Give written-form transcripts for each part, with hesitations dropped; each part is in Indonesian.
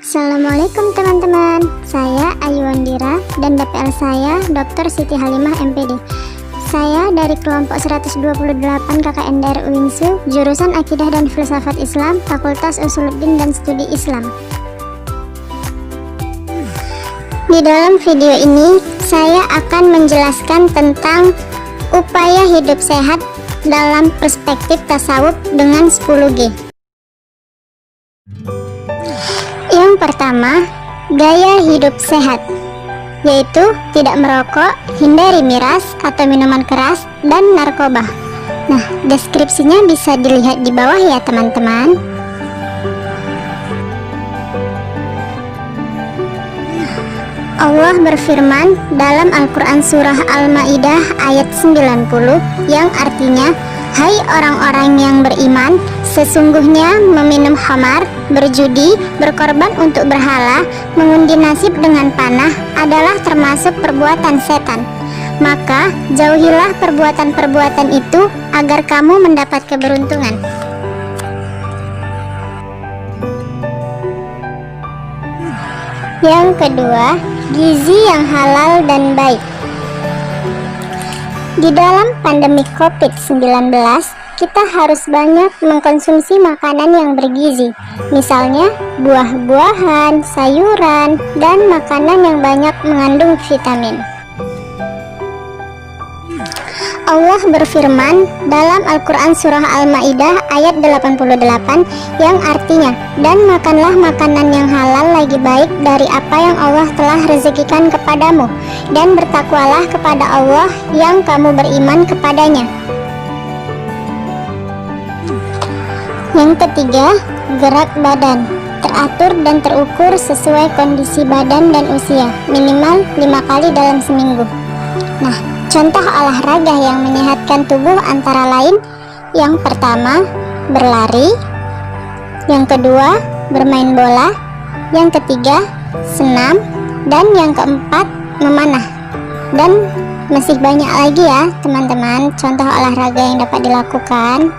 Assalamualaikum teman-teman, saya Ayu Wandira dan DPL saya Dr. Siti Halimah MPD. Saya dari kelompok 128 KKN dari UINSU, jurusan Akidah dan Filsafat Islam, Fakultas Usuluddin dan Studi Islam. Di dalam video ini, saya akan menjelaskan tentang upaya hidup sehat dalam perspektif tasawuf dengan 10G. Yang pertama, gaya hidup sehat, yaitu tidak merokok, hindari miras atau minuman keras, dan narkoba. Nah, deskripsinya bisa dilihat di bawah ya teman-teman. Allah berfirman dalam Al-Quran Surah Al-Ma'idah ayat 90 yang artinya, "Hai orang-orang yang beriman, sesungguhnya meminum khamar, berjudi, berkorban untuk berhala, mengundi nasib dengan panah adalah termasuk perbuatan setan. Maka jauhilah perbuatan-perbuatan itu agar kamu mendapat keberuntungan." Yang kedua, gizi yang halal dan baik. Di dalam pandemi COVID-19, kita harus banyak mengkonsumsi makanan yang bergizi, misalnya buah-buahan, sayuran, dan makanan yang banyak mengandung vitamin. Allah berfirman dalam Al-Quran Surah Al-Ma'idah ayat 88 yang artinya, "Dan makanlah makanan yang halal lagi baik dari apa yang Allah telah rezekikan kepadamu, dan bertakwalah kepada Allah yang kamu beriman kepadanya." Yang ketiga, gerak badan, teratur dan terukur sesuai kondisi badan dan usia, minimal 5 kali dalam seminggu. Nah, contoh olahraga yang menyehatkan tubuh antara lain, yang pertama, berlari, yang kedua, bermain bola, yang ketiga, senam, dan yang keempat, memanah. Dan masih banyak lagi ya teman-teman contoh olahraga yang dapat dilakukan.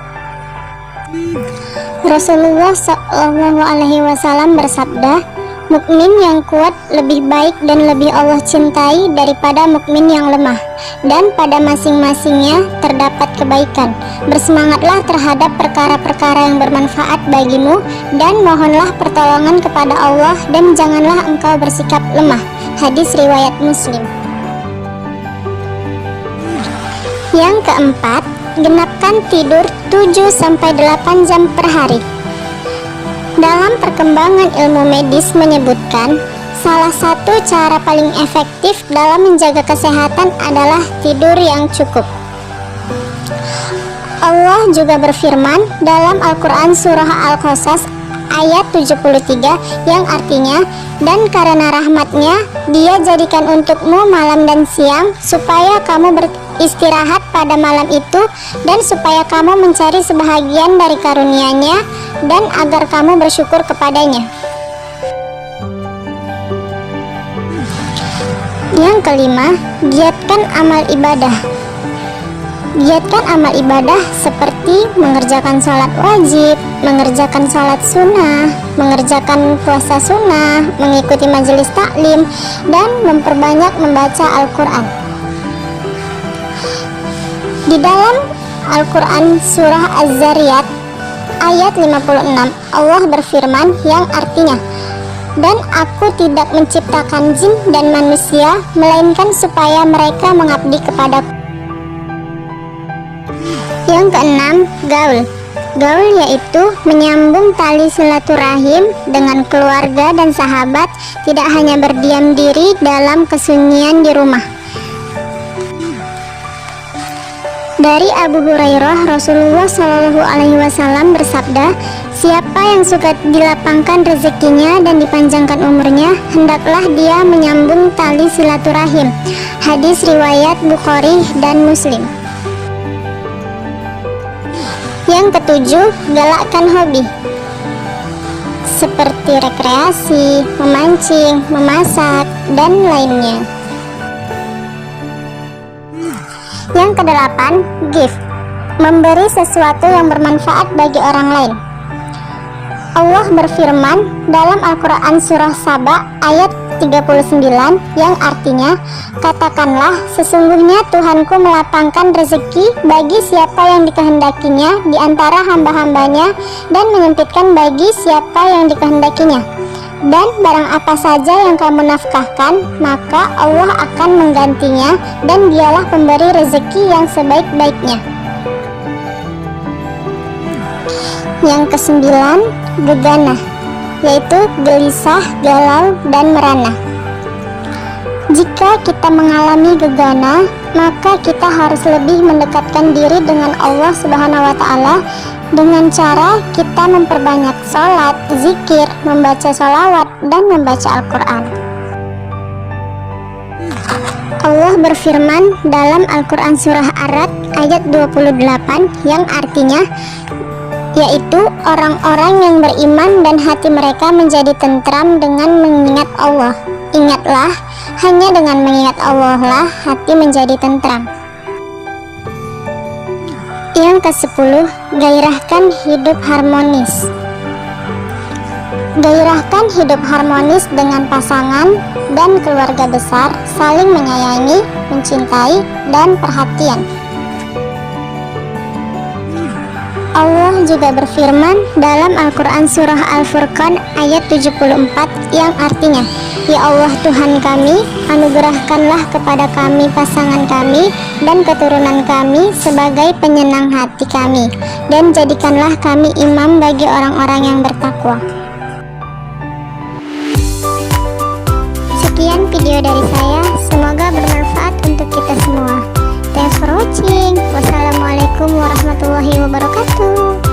Rasulullah SAW bersabda, "Mukmin yang kuat lebih baik dan lebih Allah cintai daripada mukmin yang lemah, dan pada masing-masingnya terdapat kebaikan. Bersemangatlah terhadap perkara-perkara yang bermanfaat bagimu, dan mohonlah pertolongan kepada Allah, dan janganlah engkau bersikap lemah." Hadis riwayat Muslim. Yang keempat, genapkan tidur 7-8 jam per hari. Dalam perkembangan ilmu medis menyebutkan, salah satu cara paling efektif dalam menjaga kesehatan adalah tidur yang cukup. Allah juga berfirman dalam Al-Quran Surah Al-Qasas ayat 73 yang artinya, "Dan karena rahmatnya Dia jadikan untukmu malam dan siang supaya kamu beristirahat pada malam itu, dan supaya kamu mencari sebahagian dari karunia-Nya, dan agar kamu bersyukur kepadanya." Yang kelima, giatkan amal ibadah. Giatkan amal ibadah seperti mengerjakan sholat wajib, mengerjakan sholat sunnah, mengerjakan puasa sunnah, mengikuti majelis taklim, dan memperbanyak membaca Al-Quran. Di dalam Al-Quran Surah Az-Zariyat ayat 56, Allah berfirman yang artinya, "Dan aku tidak menciptakan jin dan manusia, melainkan supaya mereka mengabdi kepadaku." Yang keenam, gaul. Gaul yaitu menyambung tali silaturahim dengan keluarga dan sahabat, tidak hanya berdiam diri dalam kesunyian di rumah. Dari Abu Hurairah, Rasulullah SAW bersabda, "Siapa yang suka dilapangkan rezekinya dan dipanjangkan umurnya, hendaklah dia menyambung tali silaturahim." Hadis riwayat Bukhari dan Muslim. Yang ketujuh, galakkan hobi seperti rekreasi, memancing, memasak, dan lainnya. Yang kedelapan, give, memberi sesuatu yang bermanfaat bagi orang lain. Allah berfirman dalam Al-Quran surah Saba ayat 39 yang artinya, katakanlah sesungguhnya Tuhanku melapangkan rezeki bagi siapa yang dikehendakinya di antara hamba-hambanya dan menyempitkan bagi siapa yang dikehendakinya. Dan barang apa saja yang kamu nafkahkan, maka Allah akan menggantinya, dan dialah pemberi rezeki yang sebaik-baiknya. Yang kesembilan, gegana, yaitu gelisah, galau, dan merana. Jika kita mengalami gegana, maka kita harus lebih mendekatkan diri dengan Allah Subhanahu wa Ta'ala dengan cara kita memperbanyak sholat, zikir, membaca sholawat, dan membaca Al-Quran. Allah berfirman dalam Al-Quran surah Ar-Ra'd ayat 28 yang artinya, yaitu orang-orang yang beriman dan hati mereka menjadi tentram dengan mengingat Allah. Ingatlah, hanya dengan mengingat Allah lah hati menjadi tentram. Yang ke-10, gairahkan hidup harmonis. Gairahkan hidup harmonis dengan pasangan dan keluarga besar, saling menyayangi, mencintai, dan perhatian. Allah juga berfirman dalam Al-Quran surah Al-Furqan ayat 74 yang artinya, ya Allah Tuhan kami, anugerahkanlah kepada kami pasangan kami dan keturunan kami sebagai penyenang hati kami, dan jadikanlah kami imam bagi orang-orang yang bertakwa. Sekian video dari saya, semoga bermanfaat untuk kita semua. Thanks for watching. Wassalamualaikum warahmatullahi wabarakatuh.